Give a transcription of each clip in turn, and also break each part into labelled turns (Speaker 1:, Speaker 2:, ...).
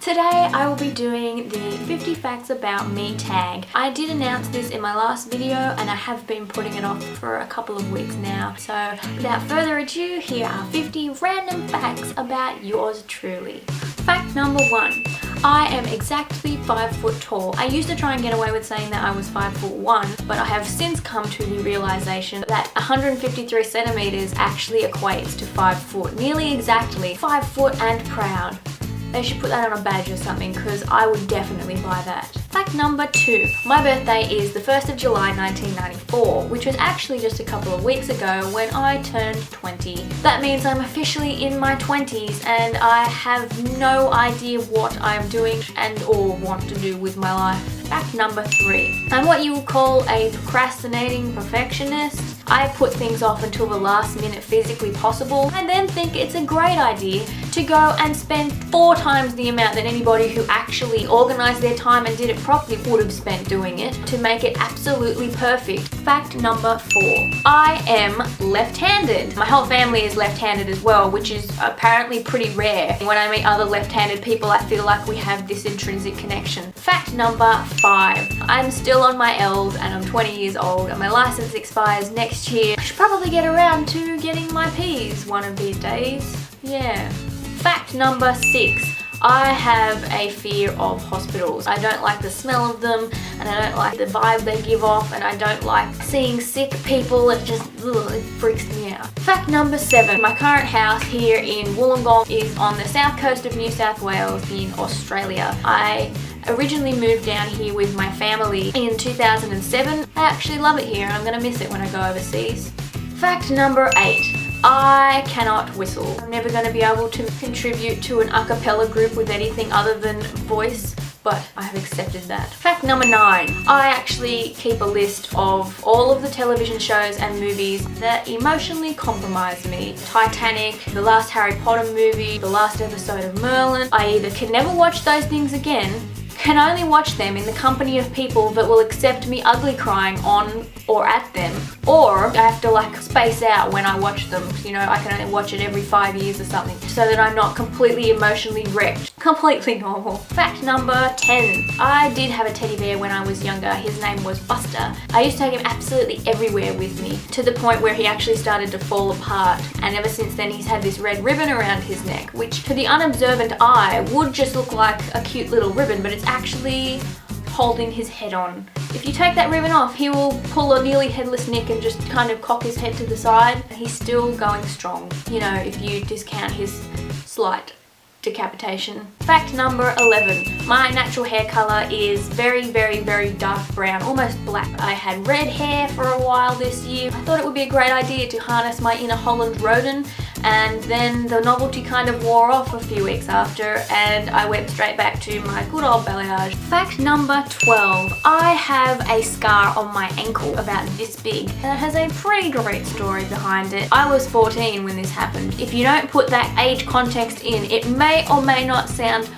Speaker 1: Today I will be doing the 50 facts about me tag. I did announce this in my last video and I have been putting it off for a couple of weeks now. So without further ado, here are 50 random facts about yours truly. Fact number 1. I am exactly 5 foot tall. I used to try and get away with saying that I was 5'1", but I have since come to the realization that 153 centimeters actually equates to 5 foot. Nearly exactly 5 foot and proud. They should put that on a badge or something because I would definitely buy that. Fact number 2. My birthday is the 1st of July 1994, which was actually just a couple of weeks ago when I turned 20. That means I'm officially in my 20s and I have no idea what I'm doing and or want to do with my life. Fact number 3. I'm what you would call a procrastinating perfectionist. I put things off until the last minute physically possible and then think it's a great idea to go and spend 4 times the amount that anybody who actually organised their time and did it properly would have spent doing it to make it absolutely perfect. Fact number 4. I am left-handed. My whole family is left-handed as well, which is apparently pretty rare. When I meet other left-handed people, I feel like we have this intrinsic connection. Fact number 5. I'm still on my L's and I'm 20 years old and my license expires next year. I should probably get around to getting my P's one of these days. Yeah. Fact number 6. I have a fear of hospitals. I don't like the smell of them and I don't like the vibe they give off and I don't like seeing sick people. It just it freaks me out. Fact number 7. My current house here in Wollongong is on the south coast of New South Wales in Australia. I originally moved down here with my family in 2007. I actually love it here and I'm going to miss it when I go overseas. Fact number 8. I cannot whistle. I'm never going to be able to contribute to an a cappella group with anything other than voice, but I have accepted that. Fact number 9. I actually keep a list of all of the television shows and movies that emotionally compromise me. Titanic, the last Harry Potter movie, the last episode of Merlin. I either can never watch those things again, can only watch them in the company of people that will accept me ugly crying on or at them, or I have to like space out when I watch them. You know, I can only watch it every 5 years or something so that I'm not completely emotionally wrecked. Completely normal. Fact number 10. I did have a teddy bear when I was younger. His name was Buster. I used to take him absolutely everywhere with me to the point where he actually started to fall apart, and ever since then he's had this red ribbon around his neck, which to the unobservant eye would just look like a cute little ribbon, but it's actually holding his head on. If you take that ribbon off, he will pull a nearly headless Nick and just kind of cock his head to the side. He's still going strong, you know, if you discount his slight decapitation. Fact number 11. My natural hair color is very, very, very dark brown, almost black. I had red hair for a while this year. I thought it would be a great idea to harness my inner Holland rodent, and then the novelty kind of wore off a few weeks after and I went straight back to my good old balayage. Fact number 12. I have a scar on my ankle about this big and it has a pretty great story behind it. I was 14 when this happened. If you don't put that age context in, it may or may not sound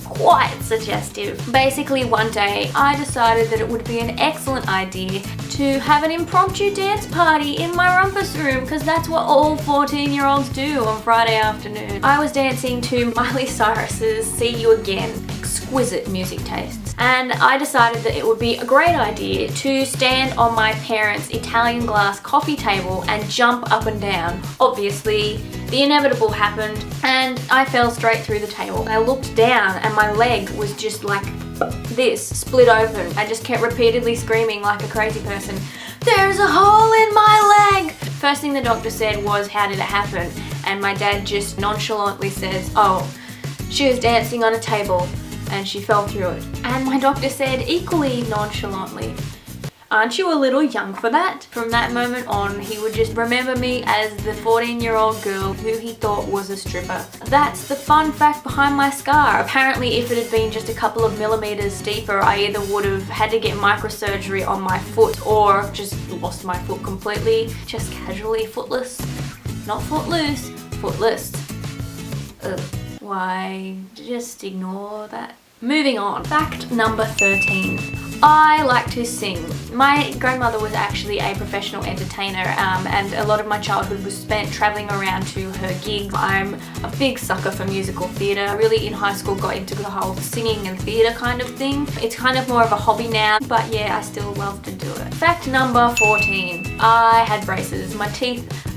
Speaker 1: quite suggestive. Basically, one day I decided that it would be an excellent idea to have an impromptu dance party in my rumpus room, because that's what all 14-year-olds do on Friday afternoon. I was dancing to Miley Cyrus's See You Again. Exquisite music tastes. And I decided that it would be a great idea to stand on my parents' Italian glass coffee table and jump up and down. Obviously, the inevitable happened and I fell straight through the table. I looked down and my leg was just like this, split open. I just kept repeatedly screaming like a crazy person, "There's a hole in my leg!" First thing the doctor said was, "How did it happen?" And my dad just nonchalantly says, "Oh, she was dancing on a table and she fell through it." And my doctor said equally nonchalantly, "Aren't you a little young for that?" From that moment on, he would just remember me as the 14-year-old girl who he thought was a stripper. That's the fun fact behind my scar. Apparently, if it had been just a couple of millimeters deeper, I either would have had to get microsurgery on my foot or just lost my foot completely. Just casually footless. Not footloose, footless. Why, just ignore that Moving on. Fact number 13. I like to sing. My grandmother was actually a professional entertainer, and a lot of my childhood was spent traveling around to her gigs. I'm a big sucker for musical theatre. I really in high school got into the whole singing and theatre kind of thing. It's kind of more of a hobby now, but yeah, I still love to do it. Fact number 14. I had braces. My teeth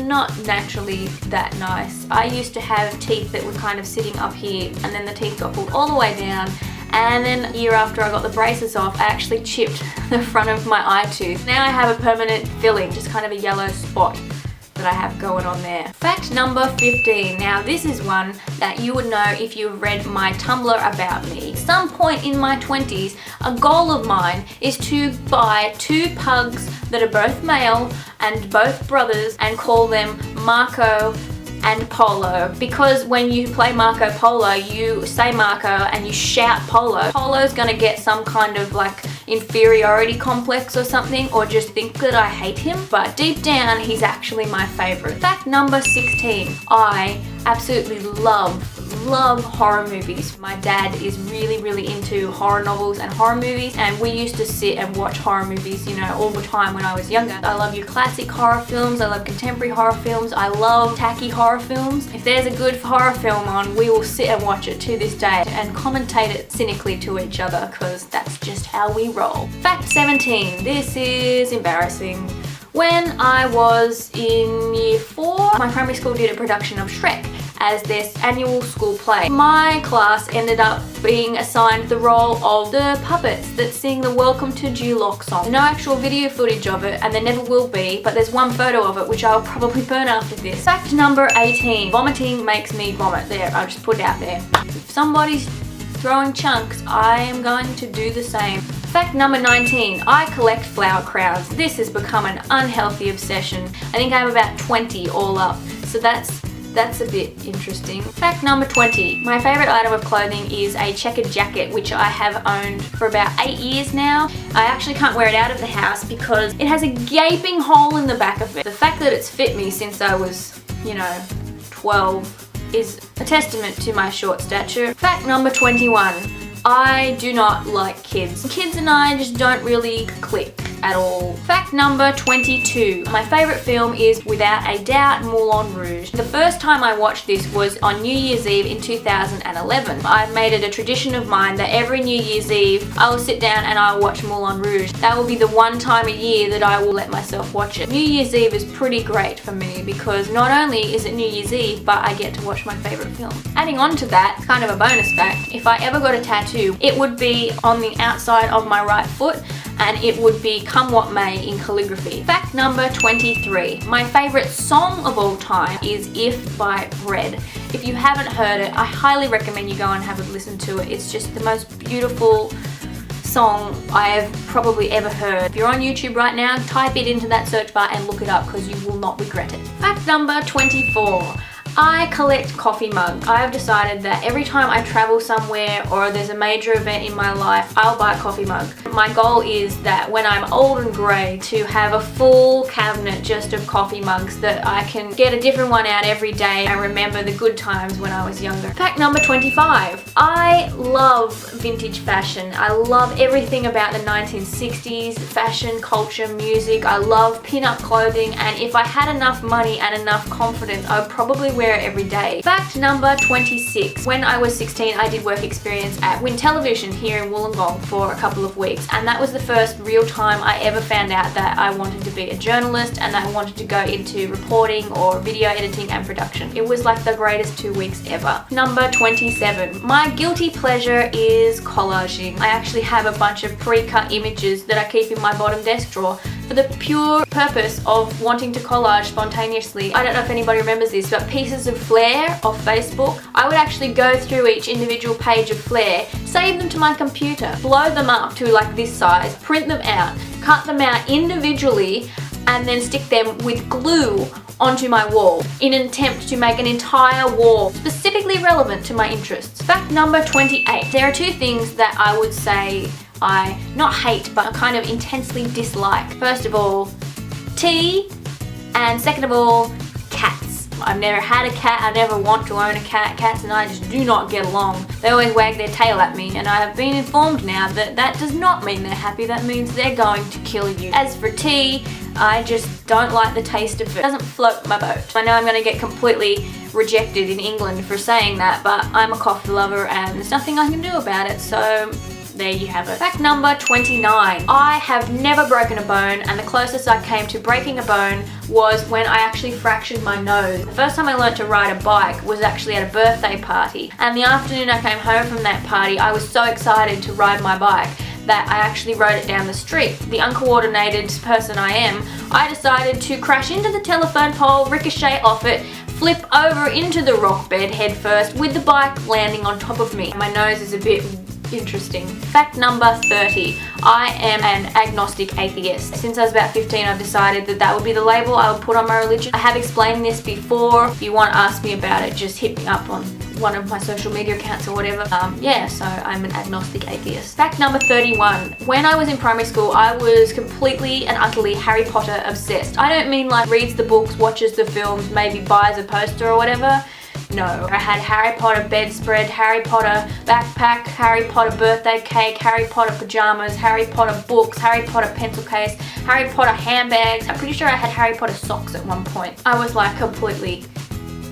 Speaker 1: not naturally that nice. I used to have teeth that were kind of sitting up here, and then the teeth got pulled all the way down, and then a year after I got the braces off, I actually chipped the front of my eye tooth. Now I have a permanent filling, just kind of a yellow spot that I have going on there. Fact number 15. Now this is one that you would know if you've read my Tumblr about me. At some point in my 20s, a goal of mine is to buy 2 pugs that are both male and both brothers and call them Marco and Polo, because when you play Marco Polo, you say Marco and you shout Polo. Polo's gonna get some kind of like inferiority complex or something, or just think that I hate him, but deep down he's actually my favorite. Fact number 16. I absolutely love horror movies. My dad is really into horror novels and horror movies, and we used to sit and watch horror movies, you know, all the time when I was younger. I love your classic horror films, I love contemporary horror films, I love tacky horror films. If there's a good horror film on, we will sit and watch it to this day and commentate it cynically to each other, because that's just how we roll. Fact 17. This is embarrassing. When I was in year 4, my primary school did a production of Shrek as their annual school play. My class ended up being assigned the role of the puppets that sing the Welcome to Duloc song. No actual video footage of it, and there never will be, but there's one photo of it which I'll probably burn after this. Fact number 18. Vomiting makes me vomit. There, I'll just put it out there. If somebody's throwing chunks, I am going to do the same. Fact number 19. I collect flower crowns. This has become an unhealthy obsession. I think I have about 20 all up, so that's a bit interesting. Fact number 20. My favorite item of clothing is a checkered jacket, which I have owned for about 8 years now. I actually can't wear it out of the house because it has a gaping hole in the back of it. The fact that it's fit me since I was, 12 is a testament to my short stature. Fact number 21. I do not like kids. Kids and I just don't really click at all. Fact number 22. My favorite film is without a doubt Moulin Rouge. The first time I watched this was on New Year's Eve in 2011. I've made it a tradition of mine that every New Year's Eve I will sit down and I'll watch Moulin Rouge. That will be the one time a year that I will let myself watch it. New Year's Eve is pretty great for me because not only is it New Year's Eve, but I get to watch my favorite film. Adding on to that, kind of a bonus fact, if I ever got a tattoo, it would be on the outside of my right foot, and it would be Come What May in calligraphy. Fact number 23. My favorite song of all time is If by Red. If you haven't heard it, I highly recommend you go and have a listen to it. It's just the most beautiful song I have probably ever heard. If you're on YouTube right now, type it into that search bar and look it up because you will not regret it. Fact number 24. I collect coffee mugs. I have decided that every time I travel somewhere or there's a major event in my life, I'll buy a coffee mug. My goal is that when I'm old and grey, to have a full cabinet just of coffee mugs that I can get a different one out every day and remember the good times when I was younger. Fact number 25. I love vintage fashion. I love everything about the 1960s, fashion, culture, music. I love pin-up clothing, and if I had enough money and enough confidence, I would probably wear it every day. Fact number 26. When I was 16, I did work experience at Win Television here in Wollongong for a couple of weeks, and that was the first real time I ever found out that I wanted to be a journalist and that I wanted to go into reporting or video editing and production. It was like the greatest 2 weeks ever. Number 27. My guilty pleasure is collaging. I actually have a bunch of pre-cut images that I keep in my bottom desk drawer for the pure purpose of wanting to collage spontaneously. I don't know if anybody remembers this, but Pieces of Flair off Facebook, I would actually go through each individual page of Flair, save them to my computer, blow them up to like this size, print them out, cut them out individually, and then stick them with glue onto my wall in an attempt to make an entire wall specifically relevant to my interests. Fact number 28. There are 2 things that I would say I not hate but kind of intensely dislike. First of all, tea, and second of all, cats. I've never had a cat, I never want to own a cat. Cats and I just do not get along. They always wag their tail at me, and I have been informed now that that does not mean they're happy, that means they're going to kill you. As for tea, I just don't like the taste of it. It doesn't float my boat. I know I'm going to get completely rejected in England for saying that, but I'm a coffee lover and there's nothing I can do about it, so there you have it. Fact number 29. I have never broken a bone, and the closest I came to breaking a bone was when I actually fractured my nose. The first time I learned to ride a bike was actually at a birthday party, and the afternoon I came home from that party, I was so excited to ride my bike that I actually rode it down the street. The uncoordinated person I am, I decided to crash into the telephone pole, ricochet off it, flip over into the rock bed head first with the bike landing on top of me. My nose is a bit interesting. Fact number 30. I am an agnostic atheist. Since I was about 15, I've decided that that would be the label I would put on my religion. I have explained this before. If you want to ask me about it, just hit me up on one of my social media accounts or whatever. Yeah, so I'm an agnostic atheist. Fact number 31. When I was in primary school, I was completely and utterly Harry Potter obsessed. I don't mean like reads the books, watches the films, maybe buys a poster or whatever. No. I had Harry Potter bedspread, Harry Potter backpack, Harry Potter birthday cake, Harry Potter pajamas, Harry Potter books, Harry Potter pencil case, Harry Potter handbags. I'm pretty sure I had Harry Potter socks at one point. I was like completely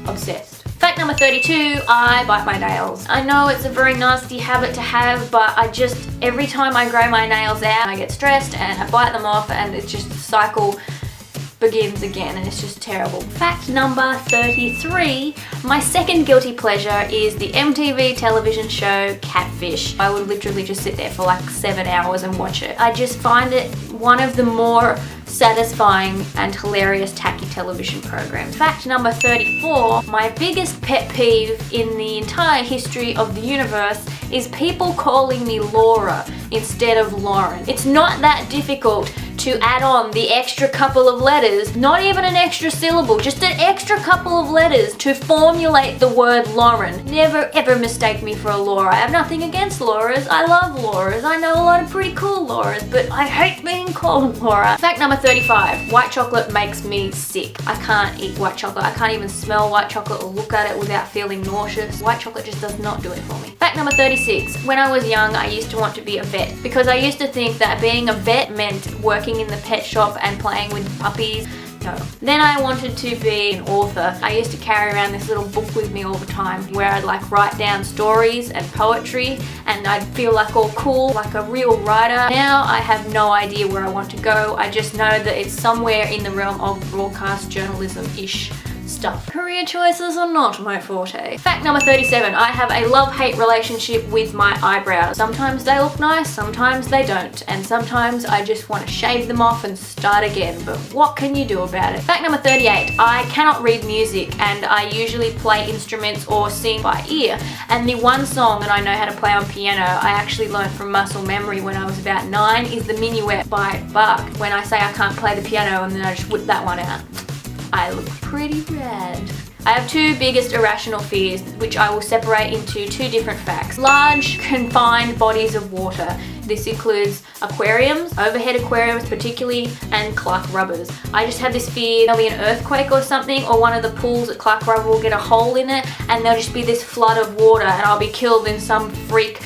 Speaker 1: obsessed. Fact number 32, I bite my nails. I know it's a very nasty habit to have, but every time I grow my nails out, I get stressed and I bite them off, and it's just the cycle begins again, and it's just terrible. Fact number 33, my second guilty pleasure is the MTV television show Catfish. I would literally just sit there for like 7 hours and watch it. I just find it one of the more satisfying and hilarious tacky television programs. Fact number 34, my biggest pet peeve in the entire history of the universe is people calling me Laura instead of Lauren. It's not that difficult to add on the extra couple of letters, not even an extra syllable, just an extra couple of letters to formulate the word Lauren. Never ever mistake me for a Laura. I have nothing against Lauras. I love Lauras. I know a lot of pretty cool Lauras, but I hate being called Laura. Fact number 35, white chocolate makes me sick. I can't eat white chocolate. I can't even smell white chocolate or look at it without feeling nauseous. White chocolate just does not do it for me. Fact number 36, when I was young, I used to want to be a vet because I used to think that being a vet meant working in the pet shop and playing with puppies. No. Then I wanted to be an author. I used to carry around this little book with me all the time where I'd like write down stories and poetry, and I'd feel like all cool, like a real writer. Now I have no idea where I want to go. I just know that it's somewhere in the realm of broadcast journalism-ish stuff. Career choices are not my forte. Fact number 37, I have a love-hate relationship with my eyebrows. Sometimes they look nice, sometimes they don't, and sometimes I just want to shave them off and start again, but what can you do about it? Fact number 38, I cannot read music, and I usually play instruments or sing by ear, and the one song that I know how to play on piano I actually learned from muscle memory when I was about 9 is the Minuet by Bach. When I say I can't play the piano and then I just whip that one out, I look pretty rad. I have two biggest irrational fears, which I will separate into two different facts. Large, confined bodies of water. This includes aquariums, overhead aquariums particularly, and Clark rubbers. I just have this fear there'll be an earthquake or something, or one of the pools at Clark Rubber will get a hole in it, and there'll just be this flood of water, and I'll be killed in some freak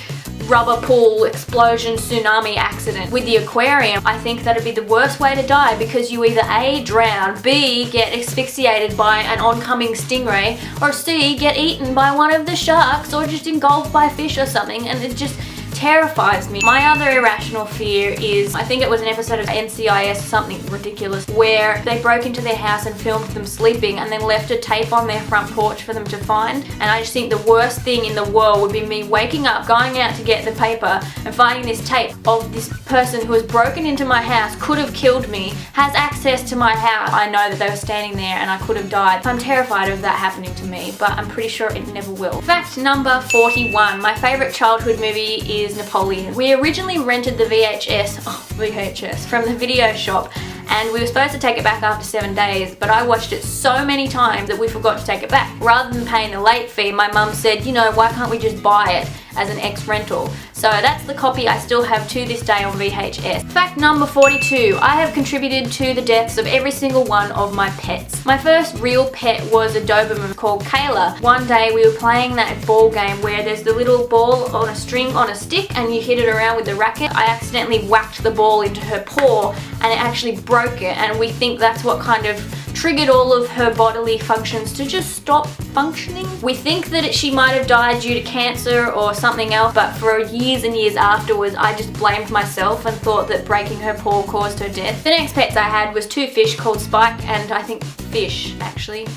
Speaker 1: rubber pool explosion tsunami accident. With the aquarium, I think that'd be the worst way to die because you either A, drown, B, get asphyxiated by an oncoming stingray, or C, get eaten by one of the sharks or just engulfed by fish or something, and it just terrifies me. My other irrational fear is, I think it was an episode of NCIS something ridiculous, where they broke into their house and filmed them sleeping and then left a tape on their front porch for them to find. And I just think the worst thing in the world would be me waking up, going out to get the paper and finding this tape of this person who has broken into my house, could have killed me, has access to my house. I know that they were standing there and I could have died. I'm terrified of that happening to me, but I'm pretty sure it never will. Fact number 41, my favorite childhood movie is Napoleon. We originally rented the VHS from the video shop, and we were supposed to take it back after 7 days, but I watched it so many times that we forgot to take it back. Rather than paying the late fee, my mum said, you know, why can't we just buy it as an ex-rental. So that's the copy I still have to this day on VHS. Fact number 42, I have contributed to the deaths of every single one of my pets. My first real pet was a Doberman called Kayla. One day we were playing that ball game where there's the little ball on a string on a stick and you hit it around with the racket. I accidentally whacked the ball into her paw and it actually broke it, and we think that's what kind of triggered all of her bodily functions to just stop functioning. We think that she might have died due to cancer or something else, but for years and years afterwards I just blamed myself and thought that breaking her paw caused her death. The next pets I had was 2 fish called Spike and I think Fish, actually.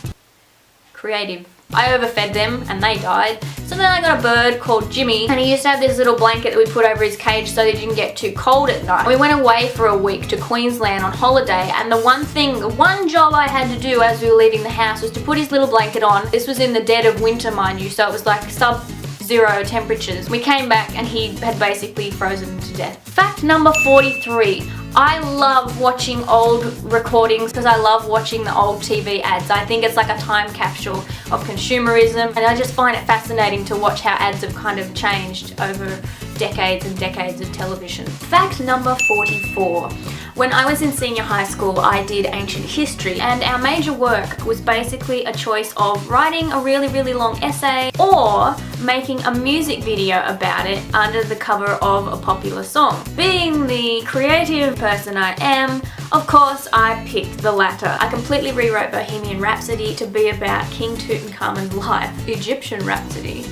Speaker 1: Creative. I overfed them and they died. So then I got a bird called Jimmy, and he used to have this little blanket that we put over his cage so that he didn't get too cold at night. We went away for a week to Queensland on holiday, and the one job I had to do as we were leaving the house was to put his little blanket on. This was in the dead of winter, mind you, so it was like sub-zero temperatures. We came back and he had basically frozen to death. Fact number 43. I love watching old recordings because I love watching the old TV ads. I think it's like a time capsule of consumerism, and I just find it fascinating to watch how ads have kind of changed over decades and decades of television. Fact number 44. When I was in senior high school, I did ancient history, and our major work was basically a choice of writing a really long essay or making a music video about it under the cover of a popular song. Being the creative person I am, of course I picked the latter. I completely rewrote Bohemian Rhapsody to be about King Tutankhamun's life. Egyptian Rhapsody.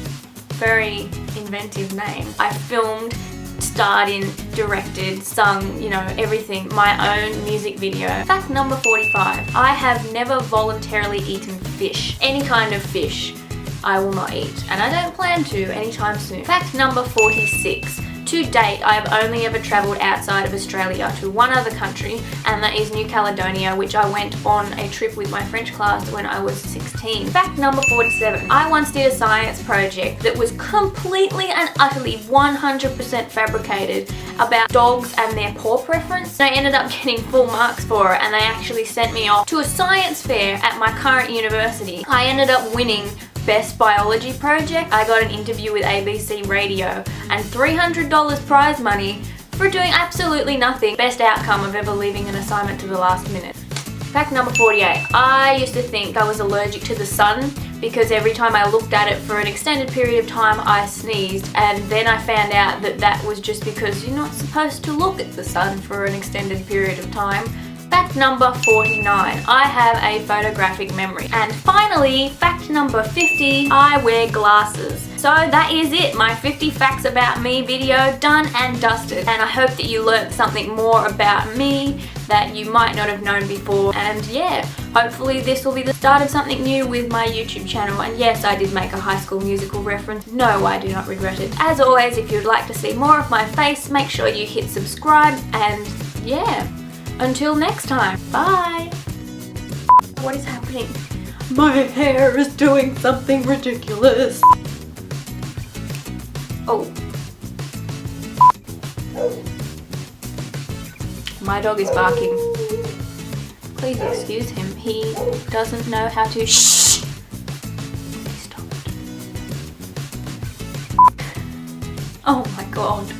Speaker 1: Very inventive name. I filmed, starred in, directed, sung, you know, everything. My own music video. Fact number 45. I have never voluntarily eaten fish. Any kind of fish I will not eat, and I don't plan to anytime soon. Fact number 46. To date, I have only ever travelled outside of Australia to one other country, and that is New Caledonia, which I went on a trip with my French class when I was 16. Fact number 47. I once did a science project that was completely and utterly 100% fabricated about dogs and their paw preference. I ended up getting full marks for it, and they actually sent me off to a science fair at my current university. I ended up winning Best Biology Project. I got an interview with ABC Radio and $300 prize money for doing absolutely nothing. Best outcome of ever leaving an assignment to the last minute. Fact number 48. I used to think I was allergic to the sun because every time I looked at it for an extended period of time I sneezed, and then I found out that that was just because you're not supposed to look at the sun for an extended period of time. Fact number 49. I have a photographic memory. And finally, fact number 50. I wear glasses. So that is it. My 50 facts about me video done and dusted. And I hope that you learned something more about me that you might not have known before. And yeah, hopefully this will be the start of something new with my YouTube channel. And yes, I did make a High School Musical reference. No, I do not regret it. As always, if you'd like to see more of my face, make sure you hit subscribe, and yeah. Until next time, bye! What is happening? My hair is doing something ridiculous! Oh. My dog is barking. Please excuse him, he doesn't know how to shh! Please stop it. Oh my god.